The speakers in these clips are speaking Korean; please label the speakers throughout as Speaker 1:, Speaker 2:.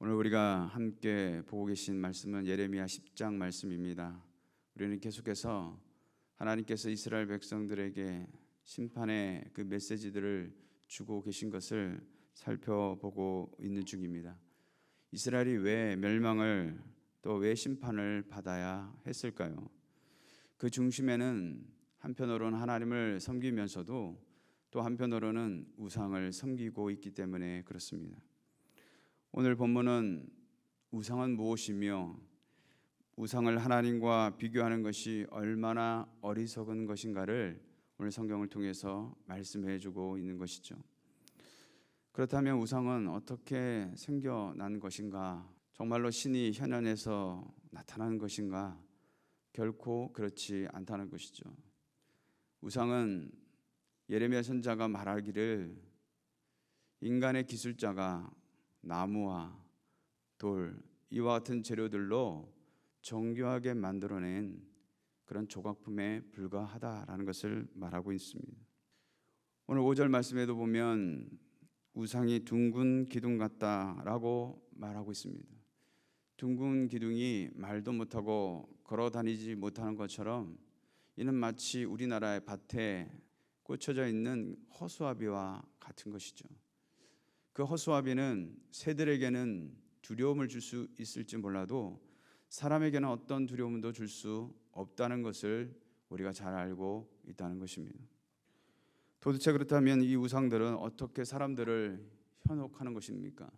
Speaker 1: 오늘 우리가 함께 보고 계신 말씀은 예레미야 10장 말씀입니다. 우리는 계속해서 하나님께서 이스라엘 백성들에게 심판의 그 메시지들을 주고 계신 것을 살펴보고 있는 중입니다. 이스라엘이 왜 멸망을 또 왜 심판을 받아야 했을까요? 그 중심에는 한편으로는 하나님을 섬기면서도 또 한편으로는 우상을 섬기고 있기 때문에 그렇습니다. 오늘 본문은 우상은 무엇이며 우상을 하나님과 비교하는 것이 얼마나 어리석은 것인가를 오늘 성경을 통해서 말씀해 주고 있는 것이죠. 그렇다면 우상은 어떻게 생겨난 것인가? 정말로 신이 현현에서 나타나는 것인가? 결코 그렇지 않다는 것이죠. 우상은 예레미야 선지자가 말하기를 인간의 기술자가 나무와 돌 이와 같은 재료들로 정교하게 만들어낸 그런 조각품에 불과하다라는 것을 말하고 있습니다. 오늘 5절 말씀에도 보면 우상이 둥근 기둥 같다라고 말하고 있습니다. 둥근 기둥이 말도 못하고 걸어 다니지 못하는 것처럼 이는 마치 우리나라의 밭에 꽂혀져 있는 허수아비와 같은 것이죠. 그 허수아비는 새들에게는 두려움을 줄 수 있을지 몰라도 사람에게는 어떤 두려움도 줄 수 없다는 것을 우리가 잘 알고 있다는 것입니다. 도대체 그렇다면 이 우상들은 어떻게 사람들을 현혹하는 것입니까?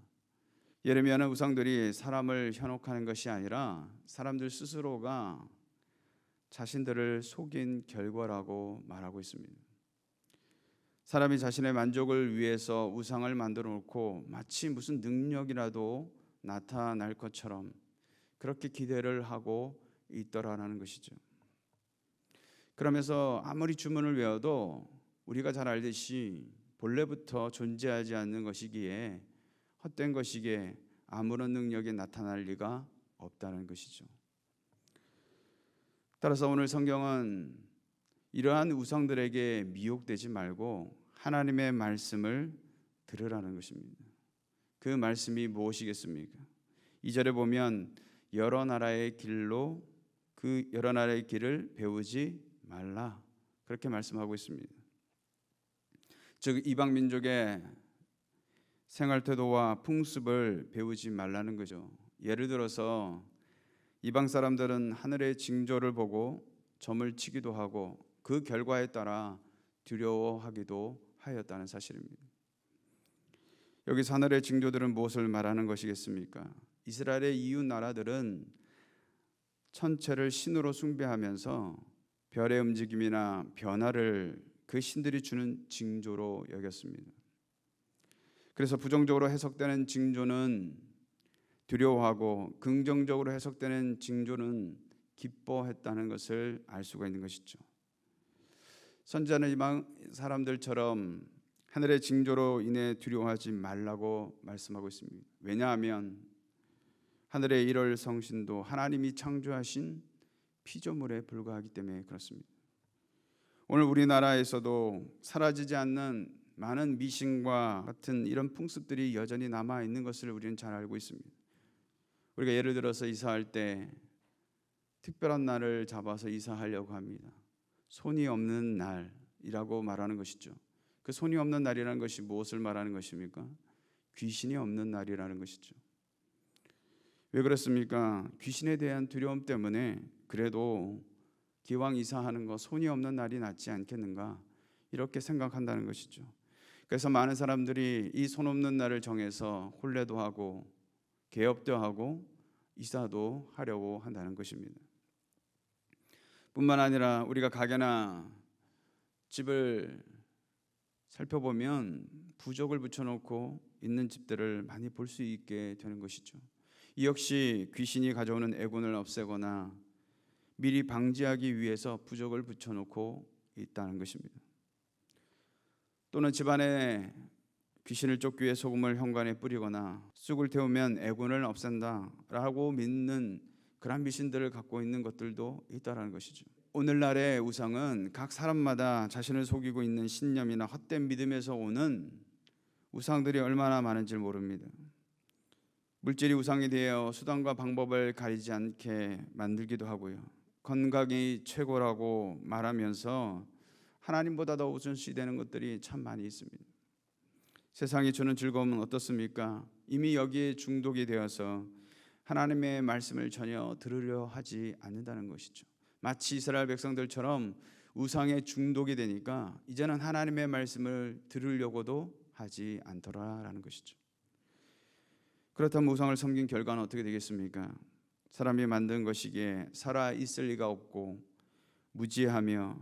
Speaker 1: 예레미야는 우상들이 사람을 현혹하는 것이 아니라 사람들 스스로가 자신들을 속인 결과라고 말하고 있습니다. 사람이 자신의 만족을 위해서 우상을 만들어 놓고 마치 무슨 능력이라도 나타날 것처럼 그렇게 기대를 하고 있더라라는 것이죠. 그러면서 아무리 주문을 외워도 우리가 잘 알듯이 본래부터 존재하지 않는 것이기에 헛된 것이기에 아무런 능력이 나타날 리가 없다는 것이죠. 따라서 오늘 성경은 이러한 우상들에게 미혹되지 말고 하나님의 말씀을 들으라는 것입니다. 그 말씀이 무엇이겠습니까? 2절에 보면 여러 나라의 길로 그 여러 나라의 길을 배우지 말라 그렇게 말씀하고 있습니다. 즉 이방 민족의 생활 태도와 풍습을 배우지 말라는 거죠. 예를 들어서 이방 사람들은 하늘의 징조를 보고 점을 치기도 하고 그 결과에 따라 두려워하기도 하였다는 사실입니다. 여기서 하늘의 징조들은 무엇을 말하는 것이겠습니까? 이스라엘의 이웃 나라들은 천체를 신으로 숭배하면서 별의 움직임이나 변화를 그 신들이 주는 징조로 여겼습니다. 그래서 부정적으로 해석되는 징조는 두려워하고 긍정적으로 해석되는 징조는 기뻐했다는 것을 알 수가 있는 것이죠. 선지자는 이방 사람들처럼 하늘의 징조로 인해 두려워하지 말라고 말씀하고 있습니다. 왜냐하면 하늘의 일월 성신도 하나님이 창조하신 피조물에 불과하기 때문에 그렇습니다. 오늘 우리나라에서도 사라지지 않는 많은 미신과 같은 이런 풍습들이 여전히 남아 있는 것을 우리는 잘 알고 있습니다. 우리가 예를 들어서 이사할 때 특별한 날을 잡아서 이사하려고 합니다. 손이 없는 날이라고 말하는 것이죠. 그 손이 없는 날이라는 것이 무엇을 말하는 것입니까? 귀신이 없는 날이라는 것이죠. 왜 그렇습니까? 귀신에 대한 두려움 때문에 그래도 기왕 이사하는 거 손이 없는 날이 낫지 않겠는가 이렇게 생각한다는 것이죠. 그래서 많은 사람들이 이 손 없는 날을 정해서 혼례도 하고 개업도 하고 이사도 하려고 한다는 것입니다. 뿐만 아니라 우리가 가게나 집을 살펴보면 부적을 붙여놓고 있는 집들을 많이 볼 수 있게 되는 것이죠. 이 역시 귀신이 가져오는 애군을 없애거나 미리 방지하기 위해서 부적을 붙여놓고 있다는 것입니다. 또는 집안에 귀신을 쫓기 위해 소금을 현관에 뿌리거나 쑥을 태우면 애군을 없앤다라고 믿는 그런 미신들을 갖고 있는 것들도 있다는 것이죠. 오늘날의 우상은 각 사람마다 자신을 속이고 있는 신념이나 헛된 믿음에서 오는 우상들이 얼마나 많은지 모릅니다. 물질이 우상이 되어 수단과 방법을 가리지 않게 만들기도 하고요. 건강이 최고라고 말하면서 하나님보다 더 우선시되는 것들이 참 많이 있습니다. 세상이 주는 즐거움은 어떻습니까? 이미 여기에 중독이 되어서 하나님의 말씀을 전혀 들으려 하지 않는다는 것이죠. 마치 이스라엘 백성들처럼 우상에 중독이 되니까 이제는 하나님의 말씀을 들으려고도 하지 않더라라는 것이죠. 그렇다면 우상을 섬긴 결과는 어떻게 되겠습니까? 사람이 만든 것이기에 살아 있을 리가 없고 무지하며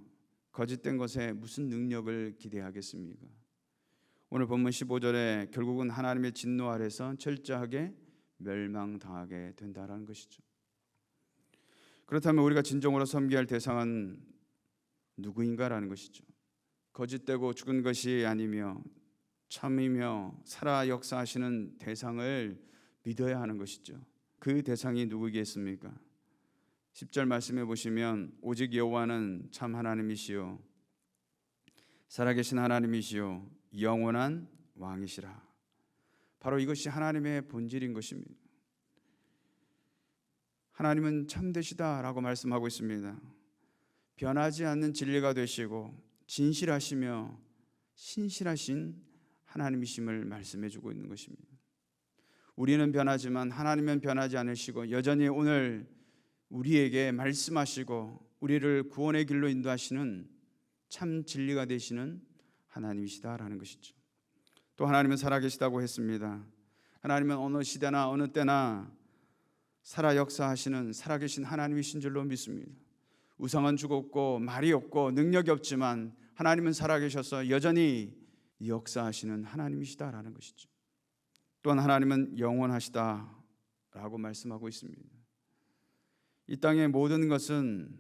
Speaker 1: 거짓된 것에 무슨 능력을 기대하겠습니까? 오늘 본문 15절에 결국은 하나님의 진노 아래서 철저하게 멸망당하게 된다라는 것이죠. 그렇다면 우리가 진정으로 섬겨야 할 대상은 누구인가라는 것이죠. 거짓되고 죽은 것이 아니며 참이며 살아 역사하시는 대상을 믿어야 하는 것이죠. 그 대상이 누구겠습니까? 10절 말씀해 보시면 오직 여호와는 참 하나님이시요 살아계신 하나님이시요 영원한 왕이시라. 바로 이것이 하나님의 본질인 것입니다. 하나님은 참되시다라고 말씀하고 있습니다. 변하지 않는 진리가 되시고 진실하시며 신실하신 하나님이심을 말씀해 주고 있는 것입니다. 우리는 변하지만 하나님은 변하지 않으시고 여전히 오늘 우리에게 말씀하시고 우리를 구원의 길로 인도하시는 참 진리가 되시는 하나님이시다라는 것이죠. 또 하나님은 살아계시다고 했습니다. 하나님은 어느 시대나 어느 때나 살아 역사하시는 살아계신 하나님이신 줄로 믿습니다. 우상은 죽었고 말이 없고 능력이 없지만 하나님은 살아계셔서 여전히 역사하시는 하나님이시다라는 것이죠. 또한 하나님은 영원하시다라고 말씀하고 있습니다. 이 땅의 모든 것은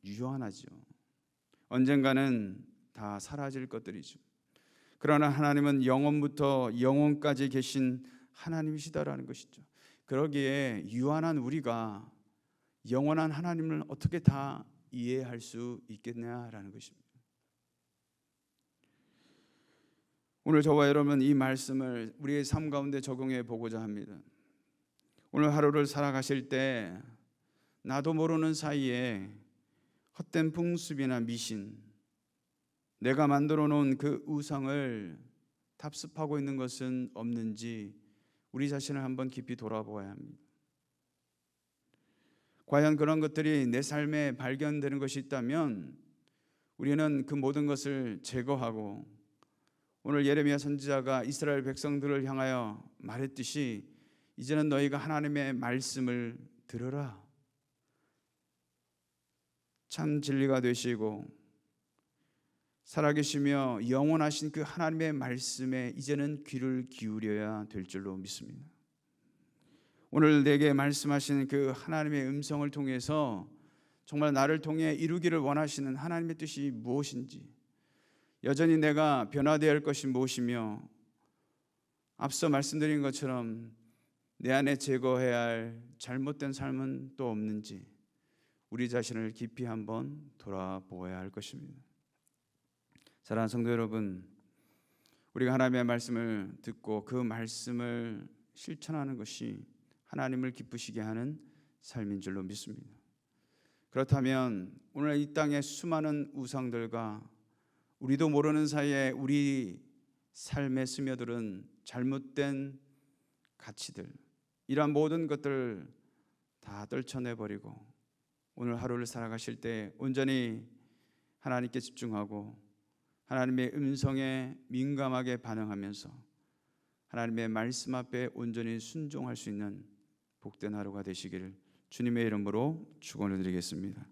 Speaker 1: 유한하죠. 언젠가는 다 사라질 것들이죠. 그러나 하나님은 영원부터 영원까지 계신 하나님이시다라는 것이죠. 그러기에 유한한 우리가 영원한 하나님을 어떻게 다 이해할 수 있겠냐라는 것입니다. 오늘 저와 여러분은 이 말씀을 우리의 삶 가운데 적용해 보고자 합니다. 오늘 하루를 살아가실 때 나도 모르는 사이에 헛된 풍습이나 미신, 내가 만들어 놓은 그 우상을 답습하고 있는 것은 없는지 우리 자신을 한번 깊이 돌아보아야 합니다. 과연 그런 것들이 내 삶에 발견되는 것이 있다면 우리는 그 모든 것을 제거하고 오늘 예레미야 선지자가 이스라엘 백성들을 향하여 말했듯이 이제는 너희가 하나님의 말씀을 들으라. 참 진리가 되시고 살아계시며 영원하신 그 하나님의 말씀에 이제는 귀를 기울여야 될 줄로 믿습니다. 오늘 내게 말씀하시는 그 하나님의 음성을 통해서 정말 나를 통해 이루기를 원하시는 하나님의 뜻이 무엇인지, 여전히 내가 변화되어야 할 것이 무엇이며 앞서 말씀드린 것처럼 내 안에 제거해야 할 잘못된 삶은 또 없는지 우리 자신을 깊이 한번 돌아보아야 할 것입니다. 사랑하는 성도 여러분, 우리가 하나님의 말씀을 듣고 그 말씀을 실천하는 것이 하나님을 기쁘시게 하는 삶인 줄로 믿습니다. 그렇다면 오늘 이 땅의 수많은 우상들과 우리도 모르는 사이에 우리 삶에 스며들은 잘못된 가치들, 이러한 모든 것들을 다 떨쳐내버리고 오늘 하루를 살아가실 때 온전히 하나님께 집중하고 하나님의 음성에 민감하게 반응하면서 하나님의 말씀 앞에 온전히 순종할 수 있는 복된 하루가 되시기를 주님의 이름으로 축원을 드리겠습니다.